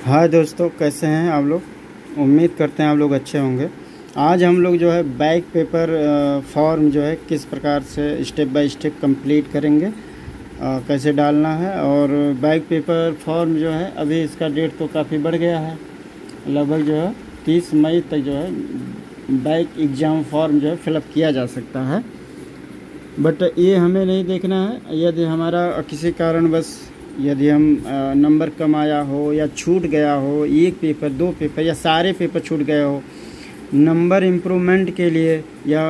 हाय दोस्तों, कैसे हैं आप लोग। उम्मीद करते हैं आप लोग अच्छे होंगे। आज हम लोग जो है बैक पेपर फॉर्म जो है किस प्रकार से स्टेप बाय स्टेप कंप्लीट करेंगे, कैसे डालना है। और बैक पेपर फॉर्म जो है अभी इसका डेट तो काफ़ी बढ़ गया है, लगभग जो है 30 मई तक जो है बैक एग्ज़ाम फॉर्म जो है फिलअप किया जा सकता है। बट ये हमें नहीं देखना है, यदि हमारा किसी कारणवश यदि हम नंबर कम आया हो या छूट गया हो, एक पेपर, दो पेपर या सारे पेपर छूट गए हो, नंबर इम्प्रूवमेंट के लिए या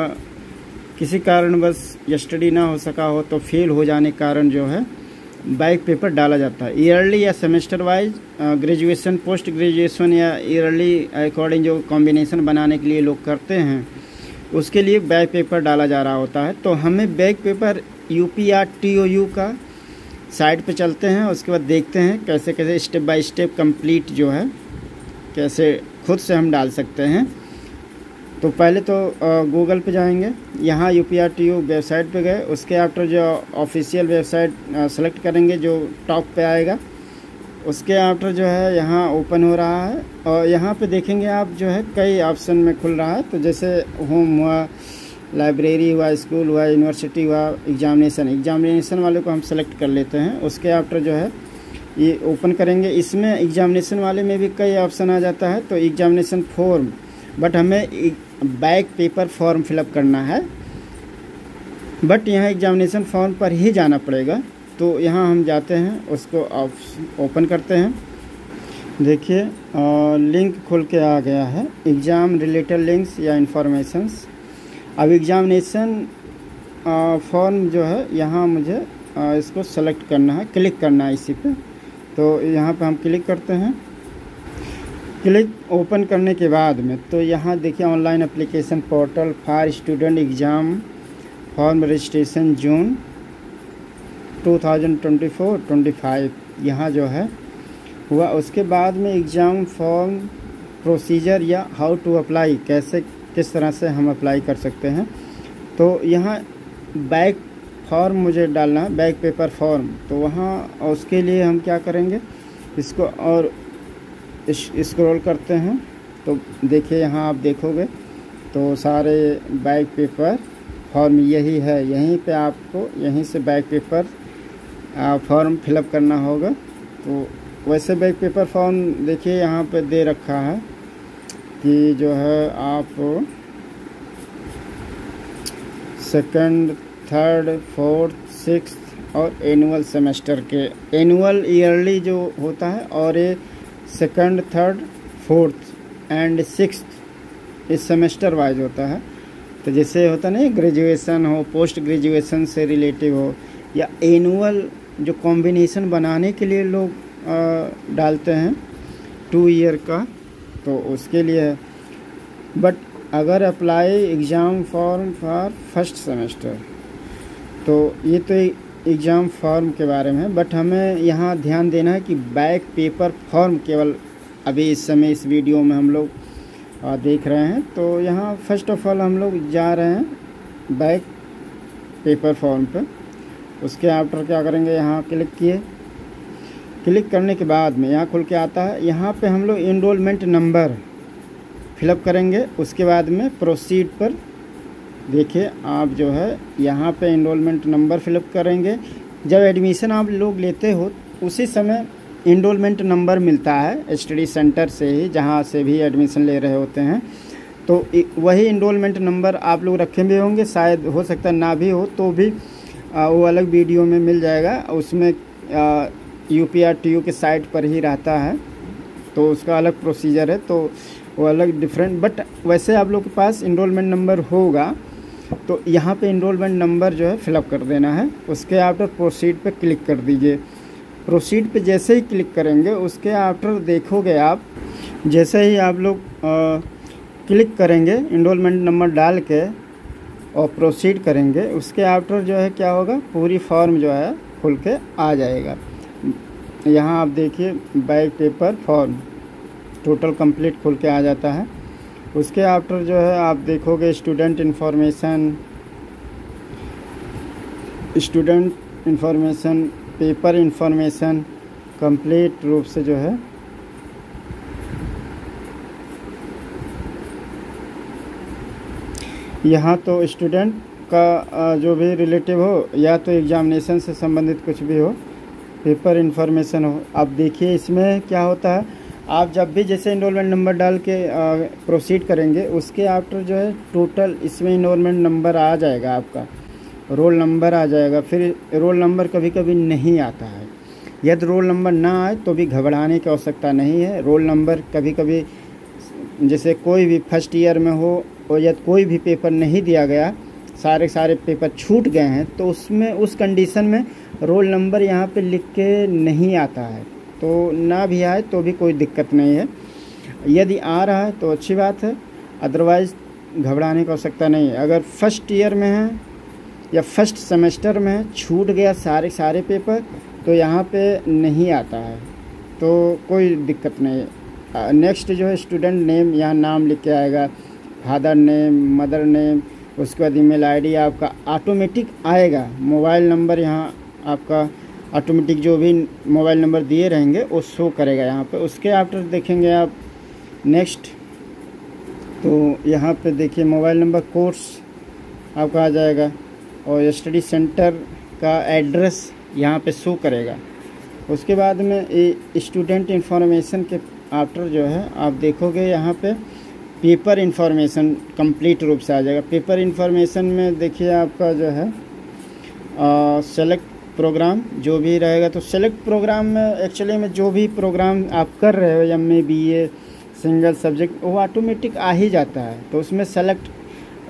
किसी कारणवश स्टडी ना हो सका हो तो फेल हो जाने के कारण जो है बैक पेपर डाला जाता है। ईयरली या semester wise, graduation, post graduation या ईयरली अकॉर्डिंग जो कॉम्बिनेशन बनाने के लिए लोग करते हैं, उसके लिए बैक पेपर डाला जा रहा होता है। तो हमें बैक पेपर यूपी या TOU का साइट पे चलते हैं, उसके बाद देखते हैं कैसे कैसे स्टेप बाय स्टेप कंप्लीट जो है कैसे खुद से हम डाल सकते हैं। तो पहले तो गूगल पे जाएंगे, यहाँ UPRTU वेबसाइट पे गए, उसके आफ्टर जो ऑफिशियल वेबसाइट सेलेक्ट करेंगे जो टॉप पे आएगा, उसके आफ्टर जो है यहाँ ओपन हो रहा है और यहाँ पे देखेंगे आप जो है कई ऑप्शन में खुल रहा है। तो जैसे होम हुआ, लाइब्रेरी हुआ, स्कूल हुआ, यूनिवर्सिटी हुआ, एग्जामिनेशन वाले को हम सेलेक्ट कर लेते हैं। उसके आफ्टर जो है ये ओपन करेंगे, इसमें एग्जामिनेशन वाले में भी कई ऑप्शन आ जाता है। तो एग्जामिनेशन फॉर्म, बट हमें बैक पेपर फॉर्म फिलअप करना है, बट यहाँ एग्जामिनेशन फॉर्म पर ही जाना पड़ेगा। तो यहाँ हम जाते हैं, उसको ओपन करते हैं। देखिए लिंक खुल के आ गया है, एग्ज़ाम रिलेटेड लिंक्स या इंफॉर्मेशंस। अब एग्जामिनेशन फॉर्म जो है यहाँ मुझे इसको सेलेक्ट करना है, क्लिक करना है इसी पे। तो यहाँ पे हम क्लिक करते हैं। क्लिक ओपन करने के बाद में तो यहाँ देखिए online application portal for student exam form registration June 2024-25 यहाँ जो है हुआ। उसके बाद में एग्ज़ाम फॉर्म प्रोसीजर या हाउ टू अप्लाई, कैसे किस तरह से हम अप्लाई कर सकते हैं। तो यहाँ बैक फॉर्म मुझे डालना है, बैक पेपर फॉर्म। तो वहाँ उसके लिए हम क्या करेंगे, इसको और स्क्रॉल करते हैं। तो देखिए यहाँ आप देखोगे तो सारे बैक पेपर फॉर्म यही है, यहीं पे आपको यहीं से बैक पेपर फॉर्म फिलअप करना होगा। तो वैसे बैक पेपर फॉर्म देखिए यहाँ पे दे रखा है कि जो है आप सेकंड, थर्ड, फोर्थ, सिक्स्थ और एनुअल सेमेस्टर के, एनुअल ईयरली जो होता है, और ये second, third, fourth and sixth इस सेमेस्टर वाइज होता है। तो जैसे होता नहीं, ग्रेजुएशन हो, पोस्ट ग्रेजुएशन से रिलेटिव हो, या एनुअल जो कॉम्बिनेशन बनाने के लिए लोग डालते हैं 2 ईयर का, तो उसके लिए है। बट अगर apply exam form for first semester, तो ये तो एग्ज़ाम फॉर्म के बारे में। बट हमें यहाँ ध्यान देना है कि बैक पेपर फॉर्म केवल अभी इस समय इस वीडियो में हम लोग देख रहे हैं। तो यहाँ फर्स्ट ऑफ ऑल हम लोग जा रहे हैं बैक पेपर फॉर्म पे। उसके आफ्टर क्या करेंगे, यहाँ क्लिक किए। क्लिक करने के बाद में यहाँ खुल के आता है, यहाँ पे हम लोग इनरोलमेंट नंबर फिलअप करेंगे। उसके बाद में प्रोसीड पर देखिए आप जो है यहाँ पे इनरोलमेंट नंबर फिलअप करेंगे। जब एडमिशन आप लोग लेते हो उसी समय इनरोलमेंट नंबर मिलता है स्टडी सेंटर से ही, जहाँ से भी एडमिशन ले रहे होते हैं। तो वही इनरोलमेंट नंबर आप लोग रखे भी होंगे, शायद हो सकता है ना भी हो, तो भी वो अलग वीडियो में मिल जाएगा। उसमें UPRTU के साइट पर ही रहता है, तो उसका अलग प्रोसीजर है, तो वो अलग डिफरेंट। बट वैसे आप लोग के पास इनरोलमेंट नंबर होगा, तो यहाँ पे इनरोलमेंट नंबर जो है फिलअप कर देना है। उसके आफ्टर प्रोसीड पे क्लिक कर दीजिए। प्रोसीड पे जैसे ही क्लिक करेंगे, उसके आफ्टर देखोगे आप, जैसे ही आप लोग क्लिक करेंगे इनरोलमेंट नंबर डाल के और प्रोसीड करेंगे, उसके आफ्टर जो है क्या होगा, पूरी फॉर्म जो है खुल के आ जाएगा। यहाँ आप देखिए back paper form total complete खुल के आ जाता है। उसके आफ्टर जो है आप देखोगे student information, paper information complete रूप से जो है यहाँ तो स्टूडेंट का जो भी रिलेटिव हो या तो एग्जामिनेशन से संबंधित कुछ भी हो, पेपर इन्फॉर्मेशन हो। अब देखिए इसमें क्या होता है, आप जब भी जैसे इनरोलमेंट नंबर डाल के प्रोसीड करेंगे, उसके आफ्टर जो है टोटल इसमें इनरोलमेंट नंबर आ जाएगा, आपका रोल नंबर आ जाएगा। फिर रोल नंबर कभी कभी नहीं आता है, यदि रोल नंबर ना आए तो भी घबराने की आवश्यकता नहीं है। रोल नंबर कभी कभी जैसे कोई भी फर्स्ट ईयर में हो और यदि कोई भी पेपर नहीं दिया गया, सारे पेपर छूट गए हैं, तो उसमें उस कंडीशन में रोल नंबर यहाँ पे लिख के नहीं आता है। तो ना भी आए तो भी कोई दिक्कत नहीं है, यदि आ रहा है तो अच्छी बात है, अदरवाइज़ घबराने की आवश्यकता नहीं है। अगर फर्स्ट ईयर में है या फर्स्ट सेमेस्टर में छूट गया सारे पेपर, तो यहाँ पे नहीं आता है, तो कोई दिक्कत नहीं है। नेक्स्ट जो है स्टूडेंट नेम, यहाँ नाम लिख के आएगा, फादर नेम, मदर नेम, उसके बाद ईमेल आईडी आपका ऑटोमेटिक आएगा। मोबाइल नंबर यहाँ आपका ऑटोमेटिक जो भी मोबाइल नंबर दिए रहेंगे वो शो करेगा यहाँ पे। उसके आफ्टर देखेंगे आप नेक्स्ट, तो यहाँ पे देखिए मोबाइल नंबर, कोर्स आपका आ जाएगा और स्टडी सेंटर का एड्रेस यहाँ पे शो करेगा। उसके बाद में स्टूडेंट इंफॉर्मेशन के आफ्टर जो है आप देखोगे यहाँ पे पेपर इंफॉर्मेशन कंप्लीट रूप से आ जाएगा। पेपर इंफॉर्मेशन में देखिए आपका जो है सेलेक्ट प्रोग्राम जो भी रहेगा, तो सेलेक्ट प्रोग्राम में एक्चुअली में जो भी प्रोग्राम आप कर रहे हो MA BA सिंगल सब्जेक्ट, वो ऑटोमेटिक आ ही जाता है, तो उसमें सेलेक्ट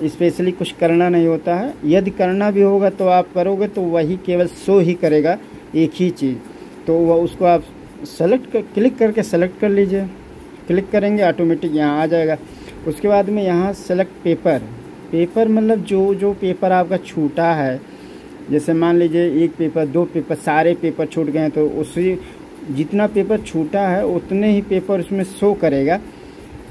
स्पेशली कुछ करना नहीं होता है। यदि करना भी होगा तो आप करोगे तो वही केवल शो ही करेगा एक ही चीज़, तो वह उसको आप क्लिक करके सेलेक्ट कर लीजिए। क्लिक करेंगे ऑटोमेटिक यहाँ आ जाएगा। उसके बाद में यहाँ सेलेक्ट पेपर मतलब जो पेपर आपका छूटा है, जैसे मान लीजिए एक पेपर, दो पेपर, सारे पेपर छूट गए हैं, तो उसी जितना पेपर छूटा है उतने ही पेपर उसमें शो करेगा।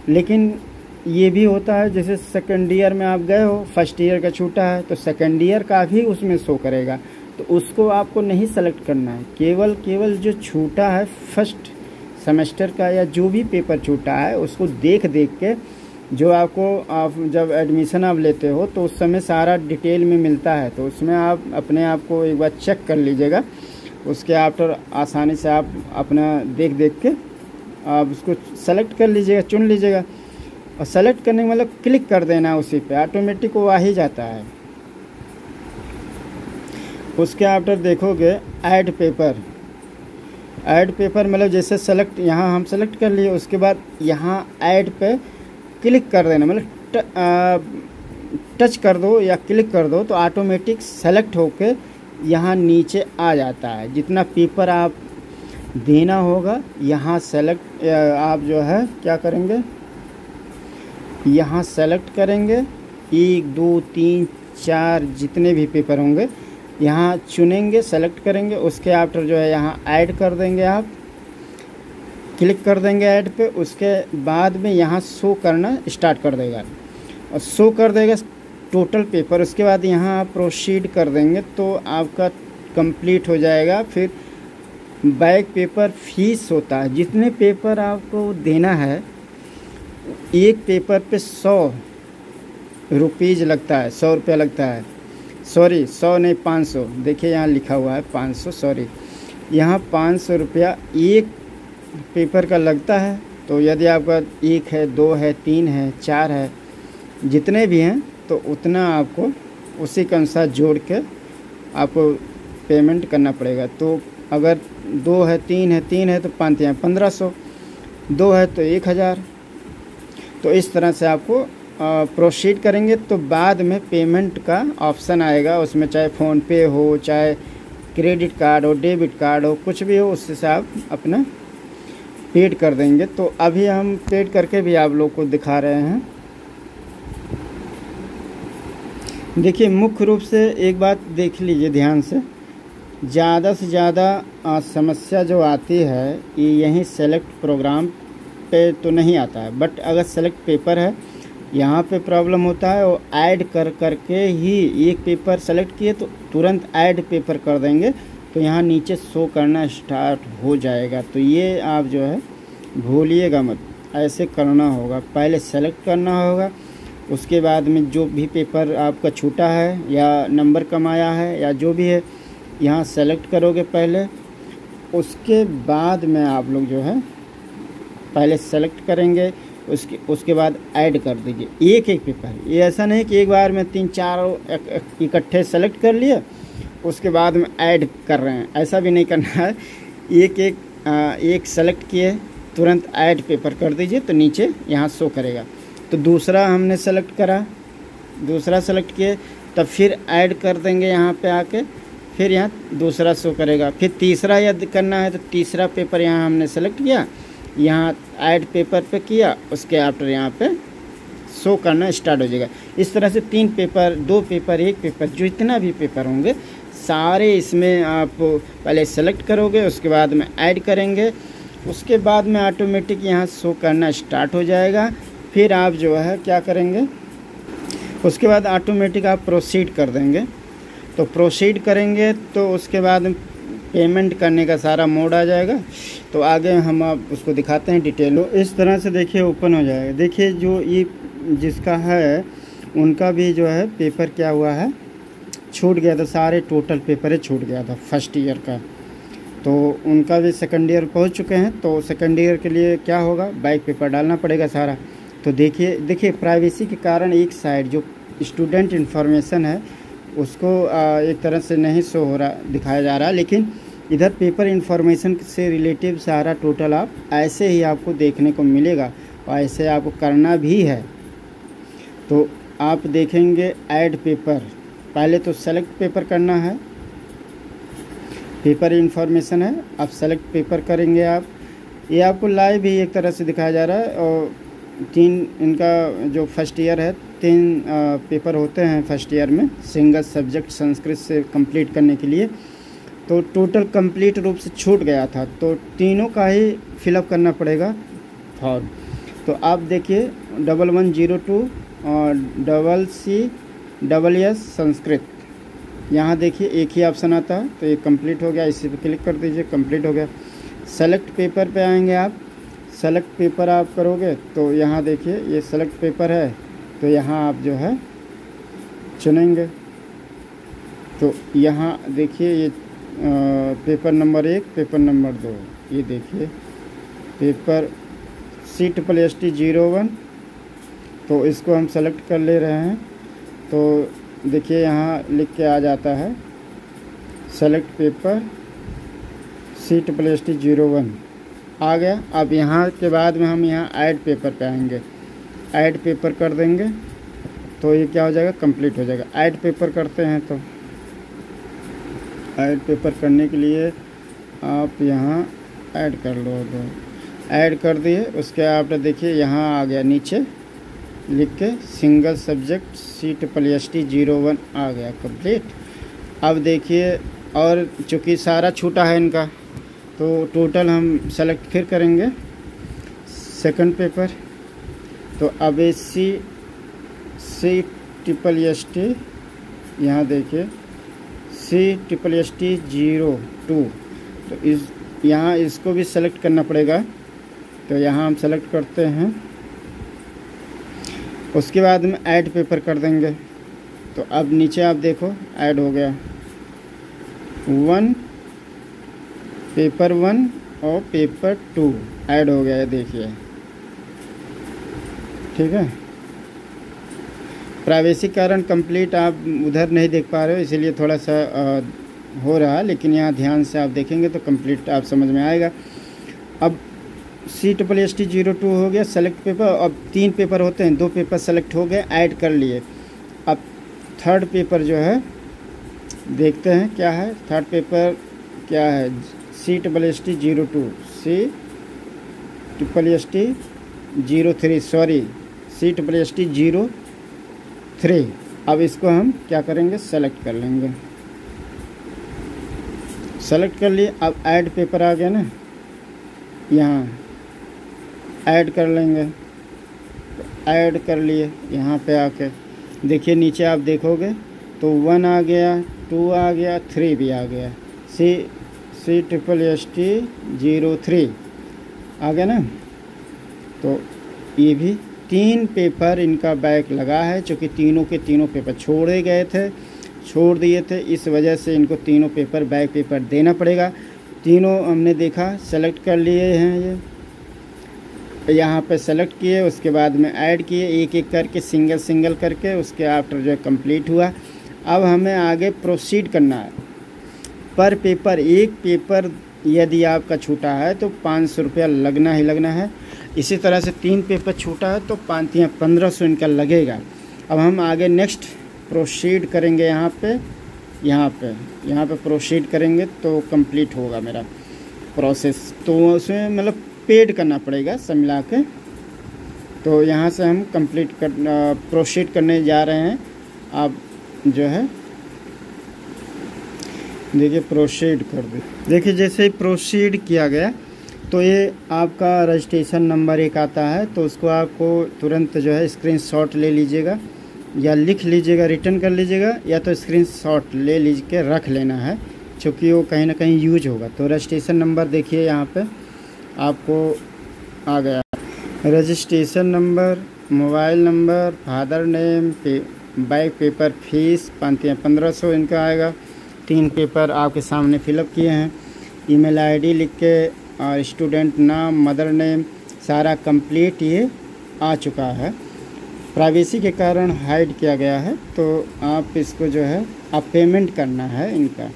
लेकिन ये भी होता है जैसे सेकेंड ईयर में आप गए हो, फर्स्ट ईयर का छूटा है तो सेकेंड ईयर का भी उसमें शो करेगा, तो उसको आपको नहीं सेलेक्ट करना है। केवल जो छूटा है फर्स्ट सेमेस्टर का या जो भी पेपर छूटा है उसको देख के, जो आपको आप जब एडमिशन आप लेते हो तो उस समय सारा डिटेल में मिलता है, तो उसमें आप अपने आप को एक बार चेक कर लीजिएगा। उसके आफ्टर आसानी से आप अपना देख के आप उसको सेलेक्ट कर लीजिएगा, चुन लीजिएगा, और सेलेक्ट करने के मतलब क्लिक कर देना उसी पे, ऑटोमेटिक वो आ ही जाता है। उसके आफ्टर देखोगे ऐड पेपर मतलब जैसे सेलेक्ट, यहाँ हम सेलेक्ट कर लिए, उसके बाद यहाँ ऐड पे क्लिक कर देना, मतलब टच कर दो या क्लिक कर दो तो ऑटोमेटिक सेलेक्ट होके यहाँ नीचे आ जाता है। जितना पेपर आप देना होगा यहाँ सेलेक्ट, आप जो है क्या करेंगे, यहाँ सेलेक्ट करेंगे, 1 2 3 4 जितने भी पेपर होंगे यहाँ चुनेंगे, सेलेक्ट करेंगे। उसके आफ्टर जो है यहाँ ऐड कर देंगे, आप क्लिक कर देंगे ऐड पे। उसके बाद में यहाँ शो करना स्टार्ट कर देगा और शो कर देगा टोटल पेपर। उसके बाद यहाँ आप प्रोसीड कर देंगे तो आपका कंप्लीट हो जाएगा। फिर बैक पेपर फीस होता है, जितने पेपर आपको देना है एक पेपर पे 100 रुपीज़ लगता है, 100 रुपया लगता है, सॉरी 100 नहीं 500, देखिए यहाँ लिखा हुआ है 500, सॉरी यहाँ 500 रुपया एक पेपर का लगता है। तो यदि आपका 1 है 2 है 3 है 4 है, जितने भी हैं तो उतना आपको उसी के अनुसार जोड़ के आपको पेमेंट करना पड़ेगा। तो अगर 2 है 3 है तो 5 हैं 1500, 2 है तो 1000। तो इस तरह से आपको प्रोसीड करेंगे तो बाद में पेमेंट का ऑप्शन आएगा, उसमें चाहे फ़ोन पे हो, चाहे क्रेडिट कार्ड हो, डेबिट कार्ड हो, कुछ भी हो, उससे आप अपना पेड कर देंगे। तो अभी हम पेड करके भी आप लोग को दिखा रहे हैं। देखिए मुख्य रूप से एक बात देख लीजिए ध्यान से, ज़्यादा से ज़्यादा समस्या जो आती है ये यहीं सेलेक्ट प्रोग्राम पे तो नहीं आता है, बट अगर सेलेक्ट पेपर है यहाँ पे प्रॉब्लम होता है। वो ऐड करके ही एक पेपर सेलेक्ट किए तो तुरंत ऐड पेपर कर देंगे तो यहाँ नीचे शो करना स्टार्ट हो जाएगा। तो ये आप जो है भूलिएगा मत, ऐसे करना होगा। पहले सेलेक्ट करना होगा, उसके बाद में जो भी पेपर आपका छूटा है या नंबर कम आया है या जो भी है, यहाँ सेलेक्ट करोगे पहले। उसके बाद में आप लोग जो है पहले सेलेक्ट करेंगे, उसके बाद ऐड कर दीजिए एक एक पेपर। ये ऐसा नहीं कि एक बार में 3-4 इकट्ठे सेलेक्ट कर लिए उसके बाद में ऐड कर रहे हैं, ऐसा भी नहीं करना है। एक सेलेक्ट किए तुरंत ऐड पेपर कर दीजिए तो नीचे यहाँ शो करेगा। तो दूसरा हमने सेलेक्ट करा, दूसरा सेलेक्ट किए तब फिर ऐड कर देंगे यहाँ पे आके, फिर यहाँ दूसरा शो करेगा। फिर तीसरा यदि करना है तो तीसरा पेपर यहाँ हमने सेलेक्ट किया, यहाँ ऐड पेपर पे किया, उसके आफ्टर यहाँ पे शो करना स्टार्ट हो जाएगा। इस तरह से 3 पेपर, 2 पेपर, 1 पेपर, जो इतना भी पेपर होंगे सारे इसमें आप पहले सेलेक्ट करोगे, उसके बाद में ऐड करेंगे, उसके बाद में ऑटोमेटिक यहाँ शो करना स्टार्ट हो जाएगा। फिर आप जो है क्या करेंगे, उसके बाद ऑटोमेटिक आप प्रोसीड कर देंगे। तो प्रोसीड करेंगे तो उसके बाद पेमेंट करने का सारा मोड आ जाएगा। तो आगे हम आप उसको दिखाते हैं डिटेल। तो इस तरह से देखिए ओपन हो जाएगा। देखिए जो ये जिसका है उनका भी जो है पेपर क्या हुआ है, छूट गया था, सारे टोटल पेपर छूट गया था फर्स्ट ईयर का। तो उनका भी सेकंड ईयर पहुंच चुके हैं। तो सेकंड ईयर के लिए क्या होगा, बैक पेपर डालना पड़ेगा सारा। तो देखिए प्राइवेसी के कारण एक साइड जो स्टूडेंट इन्फॉर्मेशन है उसको एक तरह से नहीं शो हो रहा, दिखाया जा रहा है, लेकिन इधर पेपर इन्फॉर्मेशन से रिलेटिव सारा टोटल आप ऐसे ही आपको देखने को मिलेगा और ऐसे आपको करना भी है। तो आप देखेंगे ऐड पेपर, पहले तो सेलेक्ट पेपर करना है, पेपर इन्फॉर्मेशन है, आप सेलेक्ट पेपर करेंगे आप। ये आपको लाइव ही एक तरह से दिखाया जा रहा है। और 3 इनका जो फर्स्ट ईयर है 3 पेपर होते हैं फर्स्ट ईयर में सिंगल सब्जेक्ट संस्कृत से कंप्लीट करने के लिए। तो टोटल कंप्लीट रूप से छूट गया था, तो तीनों का ही फिलअप करना पड़ेगा फॉर्म। तो आप देखिए 1102 और CCSS संस्कृत, यहाँ देखिए एक ही ऑप्शन आता है। तो ये कंप्लीट हो गया, इसी पे क्लिक कर दीजिए, कंप्लीट हो गया। सेलेक्ट पेपर पे आएंगे आप, सेलेक्ट पेपर आप करोगे तो यहाँ देखिए ये सेलेक्ट पेपर है, तो यहाँ आप जो है चुनेंगे। तो यहाँ देखिए ये पेपर नंबर 1, पेपर नंबर 2, ये देखिए पेपर CSST 01। तो इसको हम सेलेक्ट कर ले रहे हैं। तो देखिए यहाँ लिख के आ जाता है सेलेक्ट पेपर CSST 01 आ गया। अब यहाँ के बाद में हम यहाँ ऐड पेपर पे आएंगे, ऐड पेपर कर देंगे तो ये क्या हो जाएगा, कंप्लीट हो जाएगा। ऐड पेपर करते हैं तो ऐड पेपर करने के लिए आप यहाँ ऐड कर लो, तो ऐड कर दिए। उसके आप देखिए यहाँ आ गया नीचे लिख के सिंगल सब्जेक्ट CSST 01 आ गया कंप्लीट। अब देखिए और चूँकि सारा छूटा है इनका, तो टोटल हम सेलेक्ट फिर करेंगे सेकंड पेपर। तो अब CSST यहाँ देखिए CSST 02, तो यहाँ इसको भी सेलेक्ट करना पड़ेगा। तो यहाँ हम सेलेक्ट करते हैं, उसके बाद में ऐड पेपर कर देंगे। तो अब नीचे आप देखो ऐड हो गया, पेपर 1 और पेपर 2 ऐड हो गया है, देखिए ठीक है। प्राइवेसी कारण कंप्लीट आप उधर नहीं देख पा रहे हो, इसीलिए थोड़ा सा हो रहा है, लेकिन यहाँ ध्यान से आप देखेंगे तो कंप्लीट आप समझ में आएगा। अब CSST 02 हो गया सेलेक्ट पेपर। अब 3 पेपर होते हैं, 2 पेपर सेलेक्ट हो गए, ऐड कर लिए। अब थर्ड पेपर जो है देखते हैं क्या है। थर्ड पेपर क्या है, CSST 02, CSST 03, सॉरी CSST 03। अब इसको हम क्या करेंगे, सेलेक्ट कर लेंगे, सेलेक्ट कर लिए। अब ऐड पेपर आ गया ना, यहाँ ऐड कर लेंगे। तो ऐड कर लिए, यहाँ पे आके देखिए नीचे आप देखोगे तो 1 आ गया, 2 आ गया, 3 भी आ गया, CSST 03 आ गया ना। तो ये भी 3 पेपर इनका बैक लगा है, चूँकि तीनों के तीनों पेपर छोड़ दिए थे, इस वजह से इनको तीनों पेपर बैक पेपर देना पड़ेगा। तीनों हमने देखा, सेलेक्ट कर लिए हैं, ये यहाँ पे सेलेक्ट किए, उसके बाद में ऐड किए, एक एक करके सिंगल करके, उसके आफ्टर जो है कंप्लीट हुआ। अब हमें आगे प्रोसीड करना है। पर पेपर, एक पेपर यदि आपका छूटा है तो 500 रुपया लगना ही लगना है। इसी तरह से 3 पेपर छूटा है तो 5 या 1500 इनका लगेगा। अब हम आगे नेक्स्ट प्रोसीड करेंगे, यहाँ पे प्रोसीड करेंगे तो कंप्लीट होगा मेरा प्रोसेस। तो उसमें मतलब पेड करना पड़ेगा सब मिला के। तो यहाँ से हम प्रोसीड करने जा रहे हैं। आप जो है देखिए प्रोसीड कर दे। देखिए जैसे ही प्रोसीड किया गया तो ये आपका रजिस्ट्रेशन नंबर एक आता है, तो उसको आपको तुरंत जो है स्क्रीनशॉट ले लीजिएगा या लिख लीजिएगा, रिटर्न कर लीजिएगा, या तो स्क्रीनशॉट ले लीज के रख लेना है, क्योंकि वो कहीं ना कहीं यूज होगा। तो रजिस्ट्रेशन नंबर देखिए यहाँ पे आपको आ गया, registration number, mobile number, father name, back paper fees 5 या 1500 इनका आएगा। 3 पेपर आपके सामने फिलअप किए हैं, ईमेल आईडी लिख के और स्टूडेंट नाम, मदर नेम सारा कंप्लीट ये आ चुका है। प्राइवेसी के कारण हाइड किया गया है, तो आप इसको जो है आप पेमेंट करना है इनका।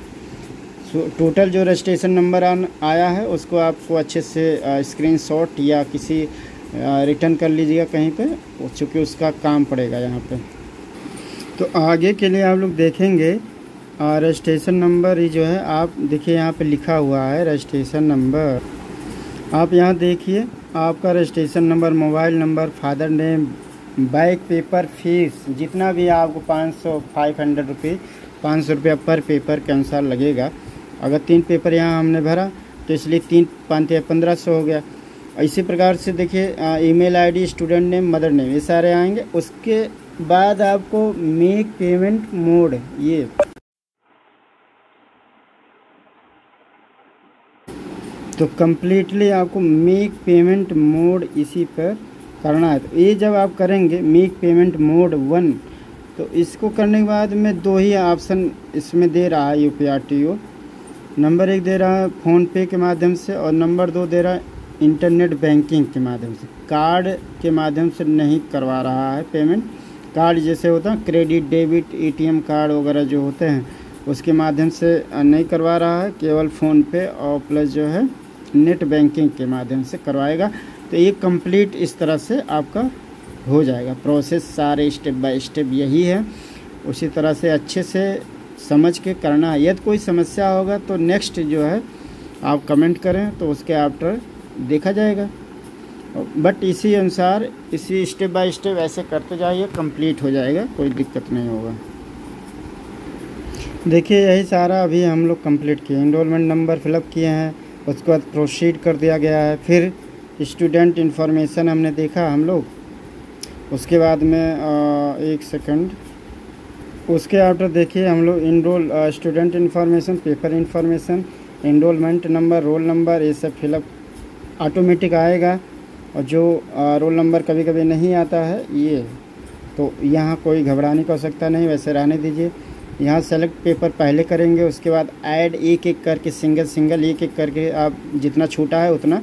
टोटल जो रजिस्ट्रेशन नंबर आया है उसको आपको अच्छे से स्क्रीनशॉट या किसी रिटर्न कर लीजिएगा कहीं पे, चूँकि उसका काम पड़ेगा यहाँ पे। तो आगे के लिए आप लोग देखेंगे रजिस्ट्रेशन नंबर ही जो है, आप देखिए यहाँ पे लिखा हुआ है रजिस्ट्रेशन नंबर। आप यहाँ देखिए आपका registration number, mobile number, father name, back paper fees जितना भी आपको 500 रुपया पर पेपर के अनुसार लगेगा। अगर 3 पेपर यहाँ हमने भरा तो इसलिए 3 5 या 1500 हो गया। इसी प्रकार से देखिए email ID, student name, mother name ये सारे आएंगे। उसके बाद आपको मेक पेमेंट मोड, ये तो कम्प्लीटली आपको मेक पेमेंट मोड इसी पर करना है। तो ये जब आप करेंगे मेक पेमेंट मोड 1, तो इसको करने के बाद में 2 ही ऑप्शन इसमें दे रहा है UPRTO। नंबर 1 दे रहा है फ़ोनपे के माध्यम से, और नंबर 2 दे रहा है इंटरनेट बैंकिंग के माध्यम से। कार्ड के माध्यम से नहीं करवा रहा है पेमेंट। कार्ड जैसे होता है क्रेडिट, डेबिट, ATM कार्ड वगैरह जो होते हैं उसके माध्यम से नहीं करवा रहा है, केवल फ़ोनपे और प्लस जो है नेट बैंकिंग के माध्यम से करवाएगा। तो ये कंप्लीट इस तरह से आपका हो जाएगा प्रोसेस। सारे स्टेप बाय स्टेप यही है, उसी तरह से अच्छे से समझ के करना है। यदि कोई समस्या होगा तो नेक्स्ट जो है आप कमेंट करें, तो उसके आफ्टर देखा जाएगा। बट इसी अनुसार इसी स्टेप बाय स्टेप ऐसे करते जाइए, कंप्लीट हो जाएगा, कोई दिक्कत नहीं होगा। देखिए यही सारा अभी हम लोग कंप्लीट किए। एनरोलमेंट नंबर फिलअप किए हैं, उसके बाद प्रोसीड कर दिया गया है। फिर स्टूडेंट इन्फॉर्मेशन हमने देखा हम लोग, उसके बाद में एक सेकंड, उसके आफ्टर देखिए हम लोग student information, paper information, enrolment number, roll number, ये सब फिलअप ऑटोमेटिक आएगा। और जो रोल नंबर कभी कभी नहीं आता है ये, तो यहाँ कोई घबराने की आवश्यकता नहीं, वैसे रहने दीजिए। यहाँ सेलेक्ट पेपर पहले करेंगे, उसके बाद ऐड एक एक करके सिंगल एक एक करके आप जितना छूटा है उतना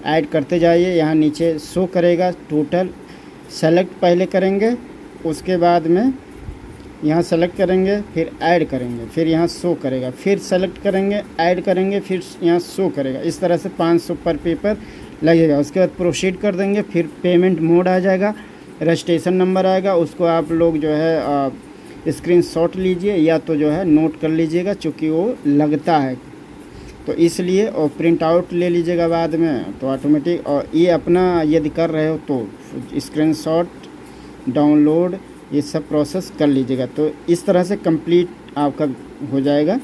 ऐड करते जाइए। यहाँ नीचे शो करेगा टोटल। सेलेक्ट पहले करेंगे, उसके बाद में यहाँ सेलेक्ट करेंगे, फिर ऐड करेंगे, फिर यहाँ शो करेगा, फिर सेलेक्ट करेंगे, ऐड करेंगे, फिर यहाँ शो करेगा। इस तरह से 500 पर पेपर लगेगा। उसके बाद प्रोसीड कर देंगे, फिर पेमेंट मोड आ जाएगा, रजिस्ट्रेशन नंबर आएगा, उसको आप लोग जो है स्क्रीनशॉट लीजिए या तो जो है नोट कर लीजिएगा, चूँकि वो लगता है तो इसलिए, और प्रिंट आउट ले लीजिएगा बाद में तो ऑटोमेटिक। और ये अपना यदि कर रहे हो तो स्क्रीनशॉट, डाउनलोड, ये सब प्रोसेस कर लीजिएगा। तो इस तरह से कंप्लीट आपका हो जाएगा।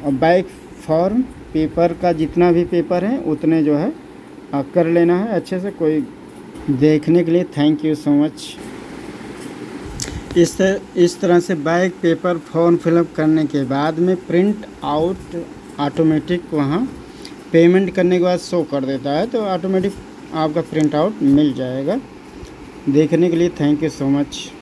और बैक फॉर्म पेपर का जितना भी पेपर है उतने जो है कर लेना है अच्छे से। कोई देखने के लिए थैंक यू सो मच। इस तरह से बैक पेपर फॉर्म फिलअप करने के बाद में प्रिंट आउट ऑटोमेटिक वहाँ पेमेंट करने के बाद शो कर देता है, तो ऑटोमेटिक आपका प्रिंट आउट मिल जाएगा। देखने के लिए थैंक यू सो मच।